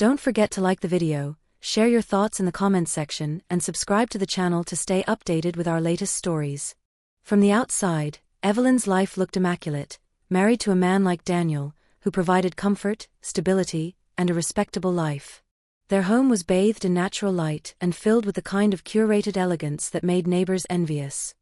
Don't forget to like the video, share your thoughts in the comments section, and subscribe to the channel to stay updated with our latest stories. From the outside, Evelyn's life looked immaculate, married to a man like Daniel, who provided comfort, stability, and a respectable life. Their home was bathed in natural light and filled with the kind of curated elegance that made neighbors envious.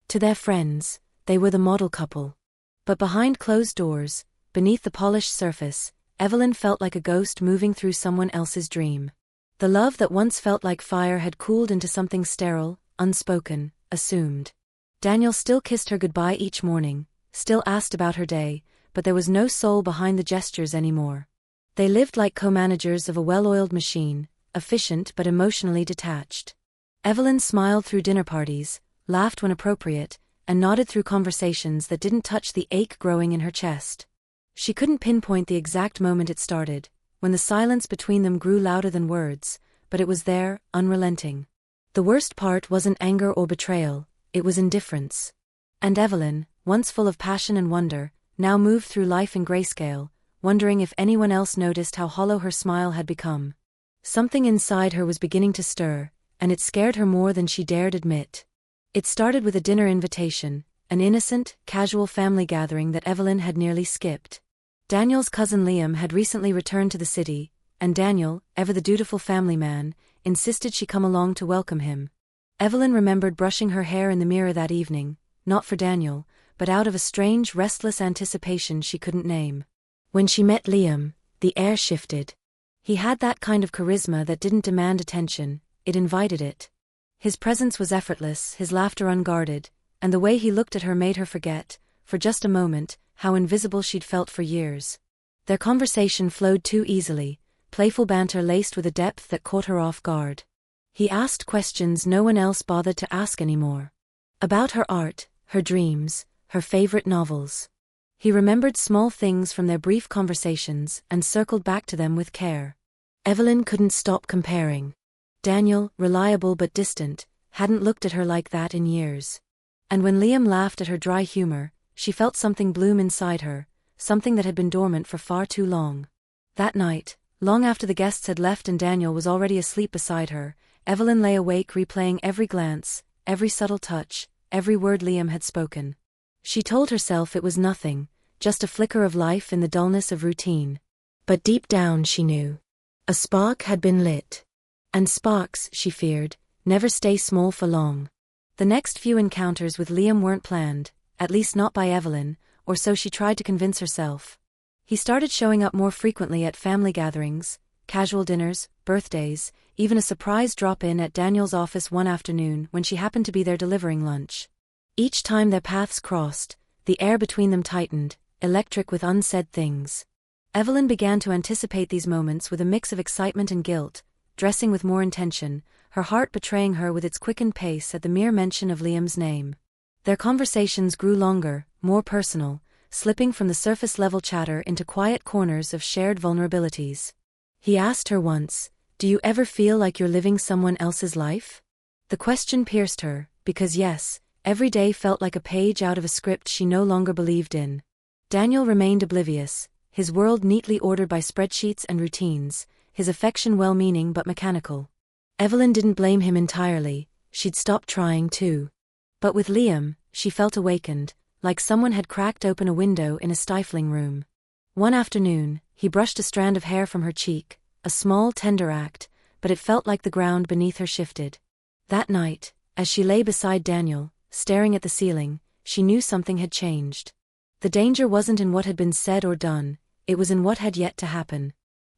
To their friends, they were the model couple. But behind closed doors, beneath the polished surface, Evelyn felt like a ghost moving through someone else's dream. The love that once felt like fire had cooled into something sterile, unspoken, assumed. Daniel still kissed her goodbye each morning, still asked about her day, but there was no soul behind the gestures anymore. They lived like co-managers of a well-oiled machine, efficient but emotionally detached. Evelyn smiled through dinner parties, laughed when appropriate, and nodded through conversations that didn't touch the ache growing in her chest. She couldn't pinpoint the exact moment it started, when the silence between them grew louder than words, but it was there, unrelenting. The worst part wasn't anger or betrayal, it was indifference. And Evelyn, once full of passion and wonder, now moved through life in grayscale, wondering if anyone else noticed how hollow her smile had become. Something inside her was beginning to stir, and it scared her more than she dared admit. It started with a dinner invitation, an innocent, casual family gathering that Evelyn had nearly skipped. Daniel's cousin Liam had recently returned to the city, and Daniel, ever the dutiful family man, insisted she come along to welcome him. Evelyn remembered brushing her hair in the mirror that evening, not for Daniel, but out of a strange, restless anticipation she couldn't name. When she met Liam, the air shifted. He had that kind of charisma that didn't demand attention, it invited it. His presence was effortless, his laughter unguarded, and the way he looked at her made her forget, for just a moment, how invisible she'd felt for years. Their conversation flowed too easily, playful banter laced with a depth that caught her off guard. He asked questions no one else bothered to ask anymore. About her art, her dreams, her favorite novels. He remembered small things from their brief conversations and circled back to them with care. Evelyn couldn't stop comparing. Daniel, reliable but distant, hadn't looked at her like that in years. And when Liam laughed at her dry humor, she felt something bloom inside her, something that had been dormant for far too long. That night, long after the guests had left and Daniel was already asleep beside her, Evelyn lay awake replaying every glance, every subtle touch, every word Liam had spoken. She told herself it was nothing, just a flicker of life in the dullness of routine. But deep down she knew. A spark had been lit. And sparks, she feared, never stay small for long. The next few encounters with Liam weren't planned, at least not by Evelyn, or so she tried to convince herself. He started showing up more frequently at family gatherings, casual dinners, birthdays, even a surprise drop-in at Daniel's office one afternoon when she happened to be there delivering lunch. Each time their paths crossed, the air between them tightened, electric with unsaid things. Evelyn began to anticipate these moments with a mix of excitement and guilt, dressing with more intention, her heart betraying her with its quickened pace at the mere mention of Liam's name. Their conversations grew longer, more personal, slipping from the surface-level chatter into quiet corners of shared vulnerabilities. He asked her once, "Do you ever feel like you're living someone else's life?" The question pierced her, because yes, every day felt like a page out of a script she no longer believed in. Daniel remained oblivious, his world neatly ordered by spreadsheets and routines, his affection well-meaning but mechanical. Evelyn didn't blame him entirely, she'd stopped trying too. But with Liam, she felt awakened, like someone had cracked open a window in a stifling room. One afternoon, he brushed a strand of hair from her cheek, a small, tender act, but it felt like the ground beneath her shifted. That night, as she lay beside Daniel, staring at the ceiling, she knew something had changed. The danger wasn't in what had been said or done, it was in what had yet to happen.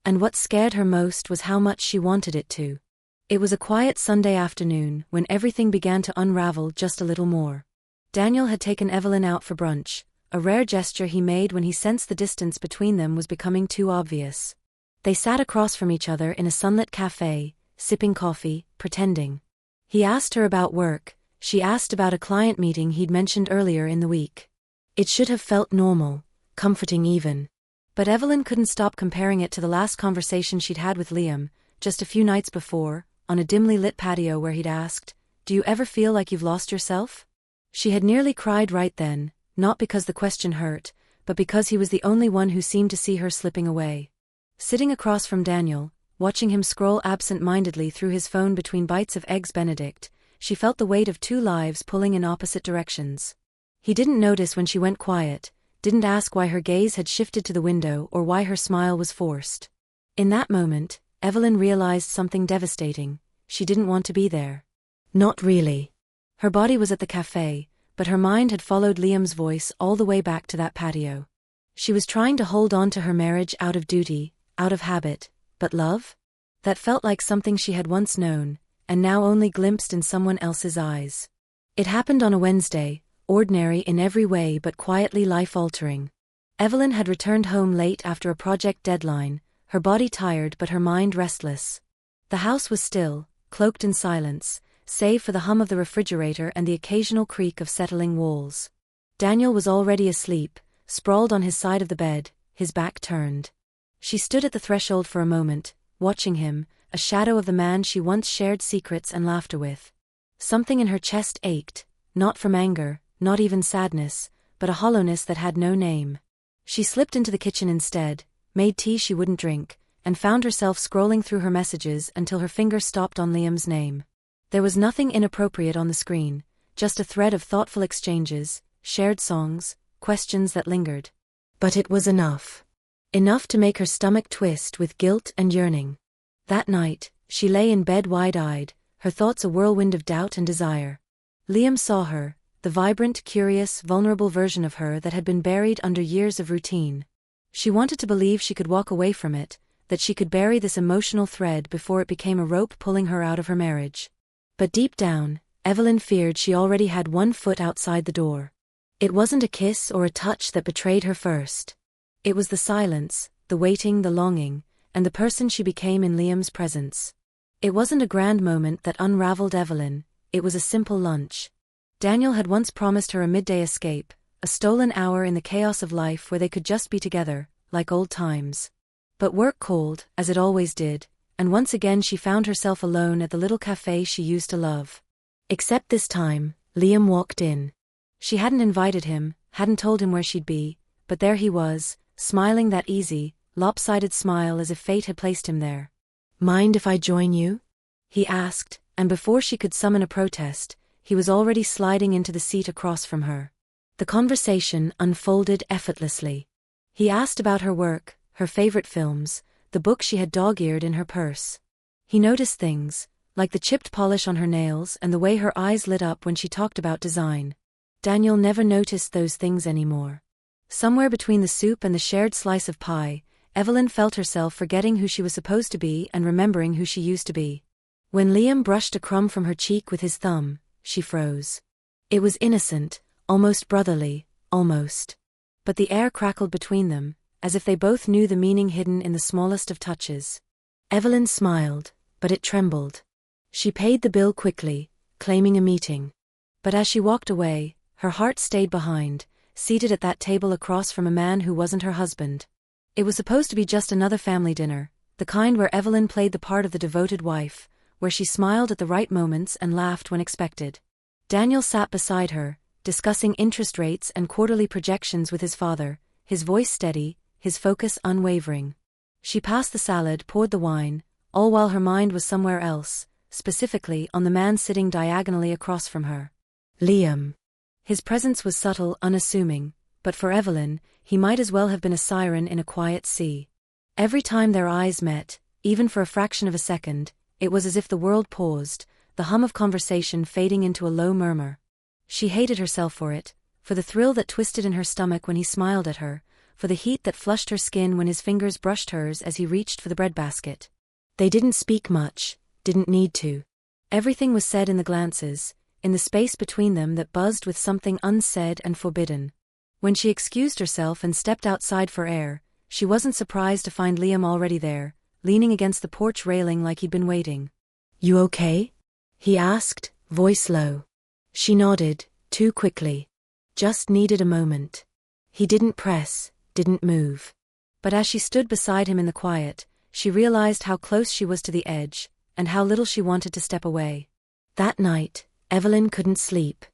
And what scared her most was how much she wanted it to. It was a quiet Sunday afternoon when everything began to unravel just a little more. Daniel had taken Evelyn out for brunch, a rare gesture he made when he sensed the distance between them was becoming too obvious. They sat across from each other in a sunlit cafe, sipping coffee, pretending. He asked her about work, she asked about a client meeting he'd mentioned earlier in the week. It should have felt normal, comforting even. But Evelyn couldn't stop comparing it to the last conversation she'd had with Liam, just a few nights before, on a dimly lit patio where he'd asked, "Do you ever feel like you've lost yourself?" She had nearly cried right then, not because the question hurt, but because he was the only one who seemed to see her slipping away. Sitting across from Daniel, watching him scroll absent-mindedly through his phone between bites of Eggs Benedict. She felt the weight of two lives pulling in opposite directions. He didn't notice when she went quiet, didn't ask why her gaze had shifted to the window or why her smile was forced. In that moment, Evelyn realized something devastating. She didn't want to be there. Not really. Her body was at the cafe, but her mind had followed Liam's voice all the way back to that patio. She was trying to hold on to her marriage out of duty, out of habit, but love? That felt like something she had once known, and now only glimpsed in someone else's eyes. It happened on a Wednesday, ordinary in every way but quietly life-altering. Evelyn had returned home late after a project deadline, her body tired but her mind restless. The house was still, cloaked in silence, save for the hum of the refrigerator and the occasional creak of settling walls. Daniel was already asleep, sprawled on his side of the bed, his back turned. She stood at the threshold for a moment, watching him, a shadow of the man she once shared secrets and laughter with. Something in her chest ached, not from anger, not even sadness, but a hollowness that had no name. She slipped into the kitchen instead, made tea she wouldn't drink, and found herself scrolling through her messages until her finger stopped on Liam's name. There was nothing inappropriate on the screen, just a thread of thoughtful exchanges, shared songs, questions that lingered. But it was enough. Enough to make her stomach twist with guilt and yearning. That night, she lay in bed wide-eyed, her thoughts a whirlwind of doubt and desire. Liam saw her, the vibrant, curious, vulnerable version of her that had been buried under years of routine. She wanted to believe she could walk away from it, that she could bury this emotional thread before it became a rope pulling her out of her marriage. But deep down, Evelyn feared she already had one foot outside the door. It wasn't a kiss or a touch that betrayed her first. It was the silence, the waiting, the longing, and the person she became in Liam's presence. It wasn't a grand moment that unraveled Evelyn, it was a simple lunch. Daniel had once promised her a midday escape, a stolen hour in the chaos of life where they could just be together, like old times. But work called, as it always did, and once again she found herself alone at the little cafe she used to love. Except this time, Liam walked in. She hadn't invited him, hadn't told him where she'd be, but there he was, smiling that easy, lopsided smile as if fate had placed him there. "Mind if I join you?" he asked, and before she could summon a protest, he was already sliding into the seat across from her. The conversation unfolded effortlessly. He asked about her work, her favorite films, the book she had dog-eared in her purse. He noticed things, like the chipped polish on her nails and the way her eyes lit up when she talked about design. Daniel never noticed those things anymore. Somewhere between the soup and the shared slice of pie, Evelyn felt herself forgetting who she was supposed to be and remembering who she used to be. When Liam brushed a crumb from her cheek with his thumb, she froze. It was innocent, almost brotherly, almost. But the air crackled between them, as if they both knew the meaning hidden in the smallest of touches. Evelyn smiled, but it trembled. She paid the bill quickly, claiming a meeting. But as she walked away, her heart stayed behind, seated at that table across from a man who wasn't her husband. It was supposed to be just another family dinner, the kind where Evelyn played the part of the devoted wife, where she smiled at the right moments and laughed when expected. Daniel sat beside her, discussing interest rates and quarterly projections with his father, his voice steady, his focus unwavering. She passed the salad, poured the wine, all while her mind was somewhere else, specifically on the man sitting diagonally across from her. Liam. His presence was subtle, unassuming, but for Evelyn, he might as well have been a siren in a quiet sea. Every time their eyes met, even for a fraction of a second, it was as if the world paused, the hum of conversation fading into a low murmur. She hated herself for it, for the thrill that twisted in her stomach when he smiled at her, for the heat that flushed her skin when his fingers brushed hers as he reached for the breadbasket. They didn't speak much, didn't need to. Everything was said in the glances, in the space between them that buzzed with something unsaid and forbidden. When she excused herself and stepped outside for air, she wasn't surprised to find Liam already there, leaning against the porch railing like he'd been waiting. "You okay?" he asked, voice low. She nodded, too quickly. Just needed a moment. He didn't press, didn't move. But as she stood beside him in the quiet, she realized how close she was to the edge, and how little she wanted to step away. That night, Evelyn couldn't sleep.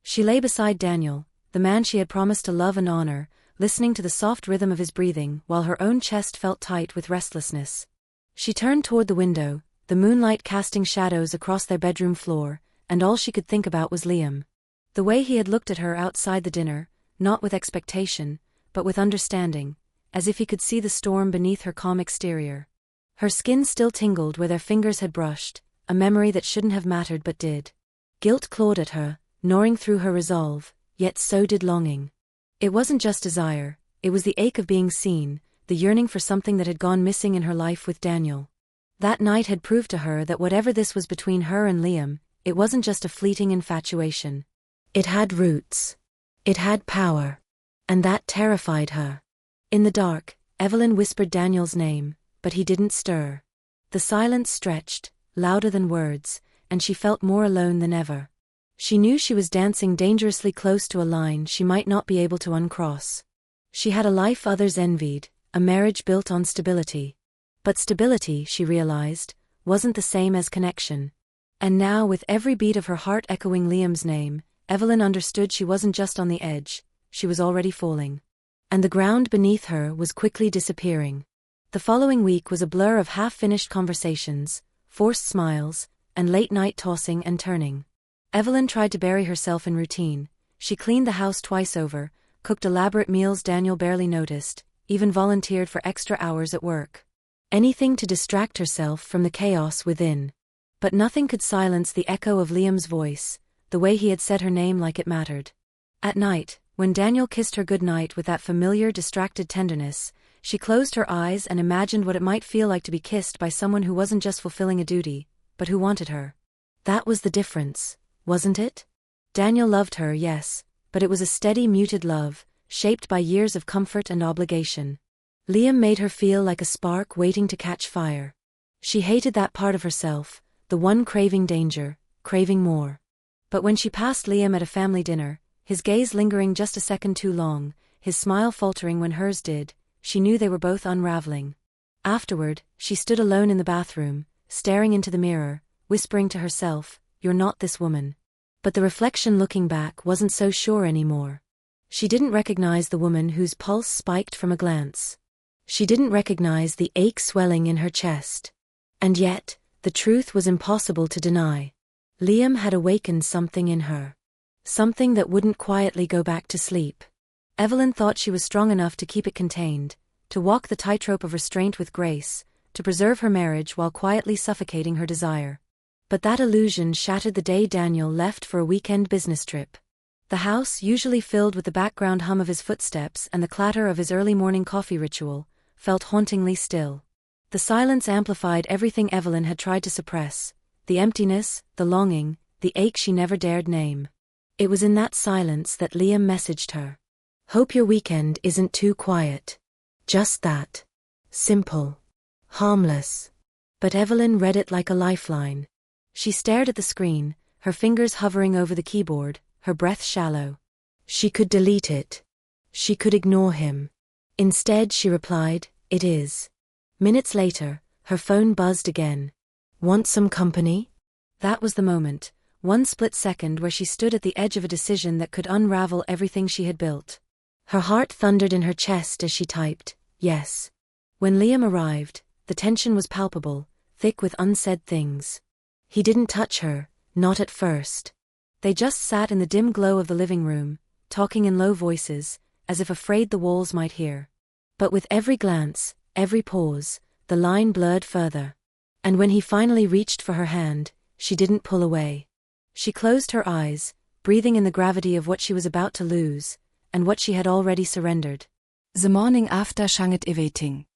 She lay beside Daniel, the man she had promised to love and honor, listening to the soft rhythm of his breathing while her own chest felt tight with restlessness. She turned toward the window, the moonlight casting shadows across their bedroom floor, and all she could think about was Liam. The way he had looked at her outside the dinner, not with expectation, but with understanding, as if he could see the storm beneath her calm exterior. Her skin still tingled where their fingers had brushed, a memory that shouldn't have mattered but did. Guilt clawed at her, gnawing through her resolve, yet so did longing. It wasn't just desire, it was the ache of being seen, the yearning for something that had gone missing in her life with Daniel. That night had proved to her that whatever this was between her and Liam, it wasn't just a fleeting infatuation. It had roots. It had power. And that terrified her. In the dark, Evelyn whispered Daniel's name, but he didn't stir. The silence stretched, louder than words, and she felt more alone than ever. She knew she was dancing dangerously close to a line she might not be able to uncross. She had a life others envied, a marriage built on stability. But stability, she realized, wasn't the same as connection. And now, with every beat of her heart echoing Liam's name, Evelyn understood she wasn't just on the edge, she was already falling. And the ground beneath her was quickly disappearing. The following week was a blur of half-finished conversations, forced smiles, and late-night tossing and turning. Evelyn tried to bury herself in routine. She cleaned the house twice over, cooked elaborate meals Daniel barely noticed, even volunteered for extra hours at work. Anything to distract herself from the chaos within. But nothing could silence the echo of Liam's voice, the way he had said her name like it mattered. At night, when Daniel kissed her goodnight with that familiar, distracted tenderness, she closed her eyes and imagined what it might feel like to be kissed by someone who wasn't just fulfilling a duty, but who wanted her. That was the difference, wasn't it? Daniel loved her, yes, but it was a steady, muted love, shaped by years of comfort and obligation. Liam made her feel like a spark waiting to catch fire. She hated that part of herself, the one craving danger, craving more. But when she passed Liam at a family dinner, his gaze lingering just a second too long, his smile faltering when hers did, she knew they were both unraveling. Afterward, she stood alone in the bathroom, staring into the mirror, whispering to herself, "You're not this woman." But the reflection looking back wasn't so sure anymore. She didn't recognize the woman whose pulse spiked from a glance. She didn't recognize the ache swelling in her chest. And yet, the truth was impossible to deny. Liam had awakened something in her. Something that wouldn't quietly go back to sleep. Evelyn thought she was strong enough to keep it contained, to walk the tightrope of restraint with grace, to preserve her marriage while quietly suffocating her desire. But that illusion shattered the day Daniel left for a weekend business trip. The house, usually filled with the background hum of his footsteps and the clatter of his early morning coffee ritual, felt hauntingly still. The silence amplified everything Evelyn had tried to suppress, the emptiness, the longing, the ache she never dared name. It was in that silence that Liam messaged her. "Hope your weekend isn't too quiet." Just that. Simple. Harmless. But Evelyn read it like a lifeline. She stared at the screen, her fingers hovering over the keyboard, her breath shallow. She could delete it. She could ignore him. Instead, she replied, "It is." Minutes later, her phone buzzed again. "Want some company?" That was the moment, one split second where she stood at the edge of a decision that could unravel everything she had built. Her heart thundered in her chest as she typed, "Yes." When Liam arrived, the tension was palpable, thick with unsaid things. He didn't touch her, not at first. They just sat in the dim glow of the living room, talking in low voices, as if afraid the walls might hear. But with every glance, every pause, the line blurred further. And when he finally reached for her hand, she didn't pull away. She closed her eyes, breathing in the gravity of what she was about to lose, and what she had already surrendered. The morning after Shanghai waiting.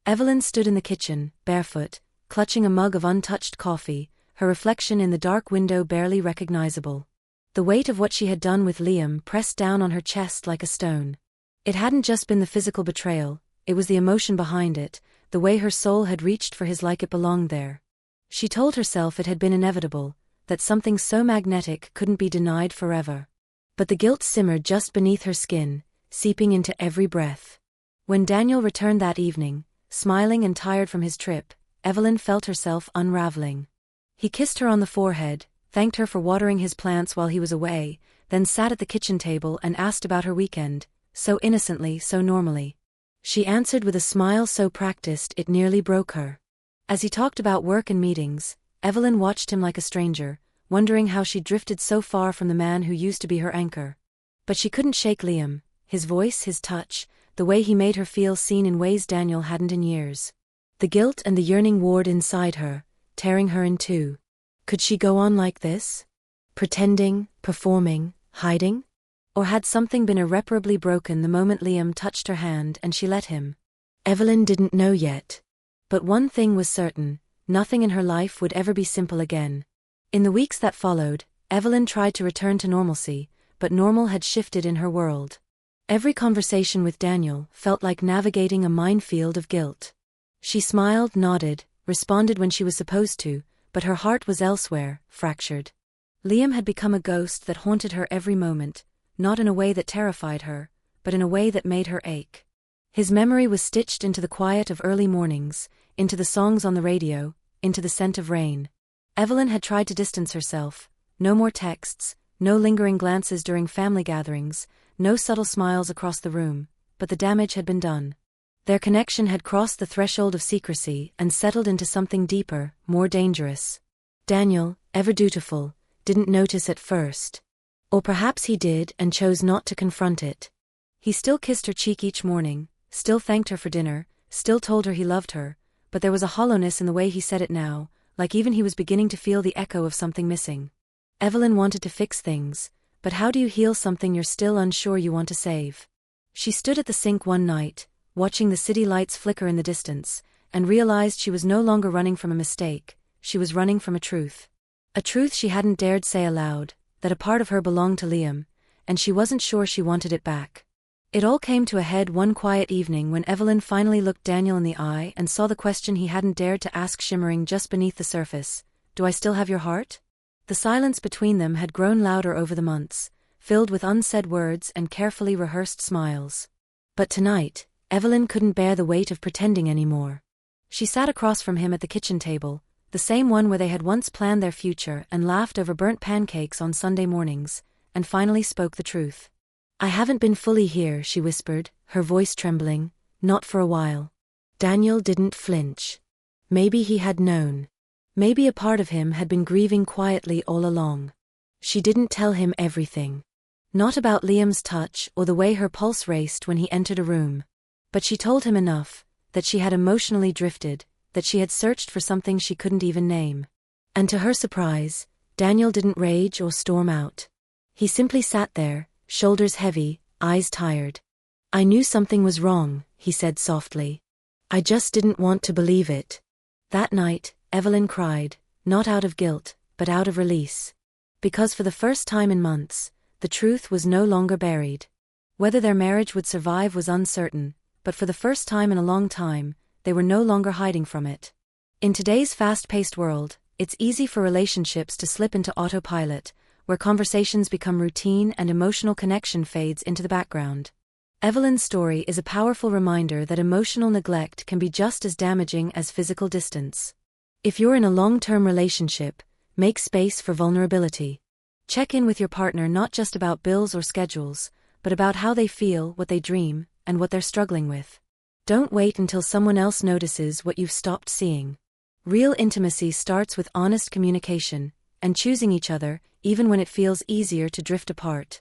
Evelyn stood in the kitchen, barefoot, clutching a mug of untouched coffee, her reflection in the dark window barely recognizable. The weight of what she had done with Liam pressed down on her chest like a stone. It hadn't just been the physical betrayal, it was the emotion behind it, the way her soul had reached for his like it belonged there. She told herself it had been inevitable, that something so magnetic couldn't be denied forever. But the guilt simmered just beneath her skin, seeping into every breath. When Daniel returned that evening, smiling and tired from his trip, Evelyn felt herself unraveling. He kissed her on the forehead, thanked her for watering his plants while he was away, then sat at the kitchen table and asked about her weekend, so innocently, so normally. She answered with a smile so practiced it nearly broke her. As he talked about work and meetings, Evelyn watched him like a stranger, wondering how she drifted so far from the man who used to be her anchor. But she couldn't shake Liam, his voice, his touch, the way he made her feel seen in ways Daniel hadn't in years. The guilt and the yearning warred inside her, tearing her in two. Could she go on like this? Pretending, performing, hiding? Or had something been irreparably broken the moment Liam touched her hand and she let him? Evelyn didn't know yet. But one thing was certain, nothing in her life would ever be simple again. In the weeks that followed, Evelyn tried to return to normalcy, but normal had shifted in her world. Every conversation with Daniel felt like navigating a minefield of guilt. She smiled, nodded, responded when she was supposed to, but her heart was elsewhere, fractured. Liam had become a ghost that haunted her every moment, not in a way that terrified her, but in a way that made her ache. His memory was stitched into the quiet of early mornings, into the songs on the radio, into the scent of rain. Evelyn had tried to distance herself. No more texts, no lingering glances during family gatherings, no subtle smiles across the room, but the damage had been done. Their connection had crossed the threshold of secrecy and settled into something deeper, more dangerous. Daniel, ever dutiful, didn't notice at first. Or perhaps he did and chose not to confront it. He still kissed her cheek each morning, still thanked her for dinner, still told her he loved her, but there was a hollowness in the way he said it now, like even he was beginning to feel the echo of something missing. Evelyn wanted to fix things, but how do you heal something you're still unsure you want to save? She stood at the sink one night, watching the city lights flicker in the distance, and realized she was no longer running from a mistake, she was running from a truth. A truth she hadn't dared say aloud, that a part of her belonged to Liam, and she wasn't sure she wanted it back. It all came to a head one quiet evening when Evelyn finally looked Daniel in the eye and saw the question he hadn't dared to ask shimmering just beneath the surface: "Do I still have your heart?" The silence between them had grown louder over the months, filled with unsaid words and carefully rehearsed smiles. But tonight, Evelyn couldn't bear the weight of pretending anymore. She sat across from him at the kitchen table, the same one where they had once planned their future and laughed over burnt pancakes on Sunday mornings, and finally spoke the truth. "I haven't been fully here," she whispered, her voice trembling, "not for a while." Daniel didn't flinch. Maybe he had known. Maybe a part of him had been grieving quietly all along. She didn't tell him everything. Not about Liam's touch or the way her pulse raced when he entered a room. But she told him enough, that she had emotionally drifted, that she had searched for something she couldn't even name. And to her surprise, Daniel didn't rage or storm out. He simply sat there, shoulders heavy, eyes tired. "I knew something was wrong," he said softly. "I just didn't want to believe it." That night, Evelyn cried, not out of guilt, but out of release. Because for the first time in months, the truth was no longer buried. Whether their marriage would survive was uncertain, but for the first time in a long time, they were no longer hiding from it. In today's fast-paced world, it's easy for relationships to slip into autopilot, where conversations become routine and emotional connection fades into the background. Evelyn's story is a powerful reminder that emotional neglect can be just as damaging as physical distance. If you're in a long-term relationship, make space for vulnerability. Check in with your partner not just about bills or schedules, but about how they feel, what they dream, and what they're struggling with. Don't wait until someone else notices what you've stopped seeing. Real intimacy starts with honest communication, and choosing each other, even when it feels easier to drift apart.